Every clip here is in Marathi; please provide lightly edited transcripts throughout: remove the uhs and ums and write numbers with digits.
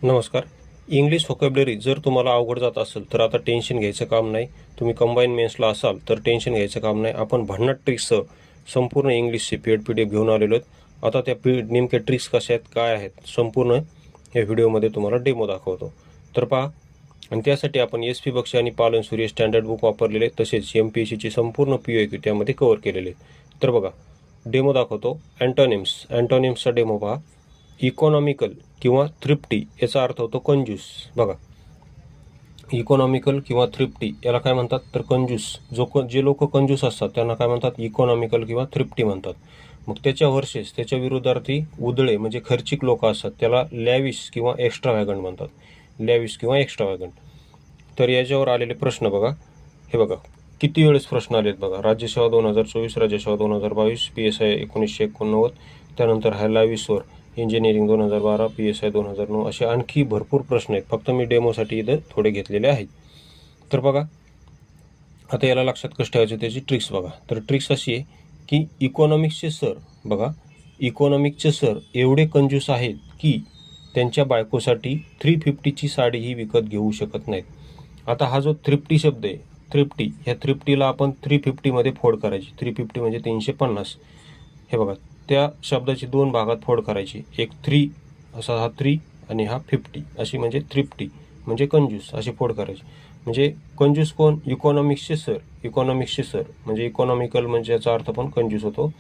नमस्कार. इंग्लिश व्होकॅब्युलरी जर तुम्हाला अवघड जात असेल तर आता टेन्शन घ्यायचं काम नाही. तुम्ही कंबाईन मेन्सला असाल तर टेन्शन घ्यायचं काम नाही. आपण भन्नाट ट्रिक्ससह संपूर्ण इंग्लिशची PDF घेऊन आलेलो आहेत. आता त्या नेमक्या ट्रिक्स कशा आहेत, काय आहेत, संपूर्ण या व्हिडिओमध्ये तुम्हाला डेमो दाखवतो. तर पहा. आणि त्यासाठी आपण SP बक्षी आणि पालन सूर्य स्टँडर्ड बुक वापरलेले, तसेच MPSCची संपूर्ण POQ त्यामध्ये कव्हर केलेले. तर बघा, डेमो दाखवतो. अँटोनिम्सचा डेमो पहा. इकॉनॉमिकल किंवा थ्रिफ्टी याचा अर्थ होतो कंजूस. बघा, इकॉनॉमिकल किंवा थ्रिफ्टी याला काय म्हणतात तर कंजूस. जे लोक कंजूस असतात त्यांना काय म्हणतात, इकॉनॉमिकल किंवा थ्रिफ्टी म्हणतात. मग त्याच्या वर्सेस त्याच्या विरोधार्थी उधळे म्हणजे खर्चिक लोक असतात त्याला लॅविश किंवा एक्स्ट्राव्हॅगंट म्हणतात. लॅविश किंवा एक्स्ट्राव्हॅगंट. तर याच्यावर आलेले प्रश्न बघा. हे बघा, किती वेळेस प्रश्न आलेत बघा. राज्यसेवा 2024, राज्यसेवा 2022, PSI 1989, त्यानंतर हा लॅविशवर इंजिनिअरिंग 2012, PSI 2009, असे आणखी भरपूर प्रश्न आहेत. फक्त मी डेमोसाठी इथं थोडे घेतलेले आहेत. तर बघा, आता याला लक्षात कसं ठेवायचं त्याची ट्रिक्स बघा. तर ट्रिक्स अशी आहे की इकॉनॉमिक्सचे सर बघा, इकॉनॉमिक्सचे सर एवढे कंजूस आहेत की त्यांच्या बायकोसाठी 350ची साडीही विकत घेऊ शकत नाहीत. आता हा जो थ्रिफ्टी शब्द आहे, थ्रिफ्टी, ह्या थ्रिफ्टीला आपण 350मध्ये फोड करायची. 350 म्हणजे 350. हे बघा, त्या शब्दाची दोन भागात फोड करायची. एक 3 असा हा 3 आणि हा 50 अशी म्हणजे थ्रिफ्टी म्हणजे कंजूस अशी फोड करायची. म्हणजे कंजूस कोण? इकॉनॉमिक्सचे सर. इकॉनॉमिक्सचे सर म्हणजे इकॉनॉमिकल म्हणजे याचा अर्थ पण कंजूस होतो.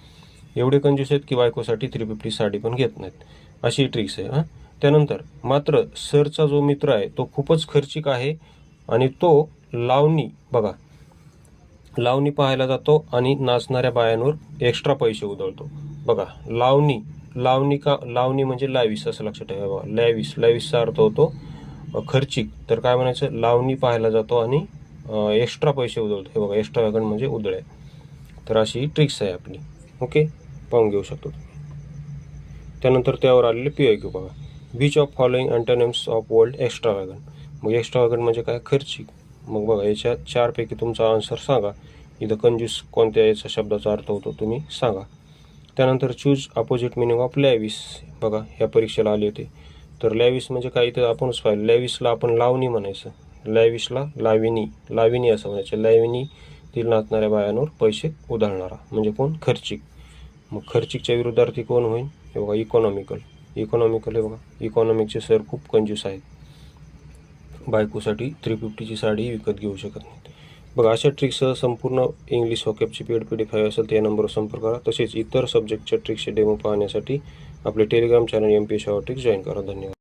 एवढे कंजूस आहेत की बायकोसाठी 350 साडी पण घेत नाहीत. अशी ट्रिक्स आहे. त्यानंतर मात्र सरचा जो मित्र आहे तो खूपच खर्चिक आहे आणि तो लावणी बघा, लावणी पाहायला जातो आणि नाचणाऱ्या बायांवर एक्स्ट्रा पैसे उधळतो. बघा, लावणी म्हणजे लॅविश असं लक्षात ठेवा. बघा, लॅविशचा अर्थ होतो खर्चिक. तर काय म्हणायचं, लावणी पाहायला जातो आणि एक्स्ट्रा पैसे उधळतो. हे बघा, एक्स्ट्राव्हॅगंट म्हणजे उधळे. तर अशी ट्रिक्स आहे आपली. ओके, पाहून घेऊ शकतो. त्यानंतर त्यावर आलेले POQ बघा. Which of following antonyms of world extravagant. मग एक्स्ट्राव्हॅगंट म्हणजे काय? खर्चिक. मग बघा, याच्या 4 पैकी तुमचा आन्सर सांगा. इथं कंजूस कोणत्या याचा शब्दाचा अर्थ होतो तुम्ही सांगा. त्यानंतर choose opposite meaning of lavish. बघा, ह्या परीक्षेला आले होते. तर लॅविश म्हणजे काय इथं आपणच पाहिलं. लॅविशला आपण लावणी म्हणायचं, लॅविशला लाविनी असं म्हणायचं. लाविनी तील नाचणाऱ्या बायांवर पैसे उधळणारा म्हणजे कोण? खर्चिक. मग खर्चिकच्या विरुद्धार्थी कोण होईल? हे बघा, इकॉनॉमिकल. हे बघा, इकॉनॉमिकचे सर खूप कंजूस आहेत, बायकोसाठी 350ची साडी विकत घेऊ शकत नाहीत. बघा, अशा ट्रिक्ससह संपूर्ण इंग्लिश व्होकॅबची PDF हवी असेल तर या नंबरवर संपर्क करा. तसेच इतर सब्जेक्टच्या ट्रिक्सचे डेमो पाहण्यासाठी आपले Telegram channel MPSC tricks join करा. धन्यवाद.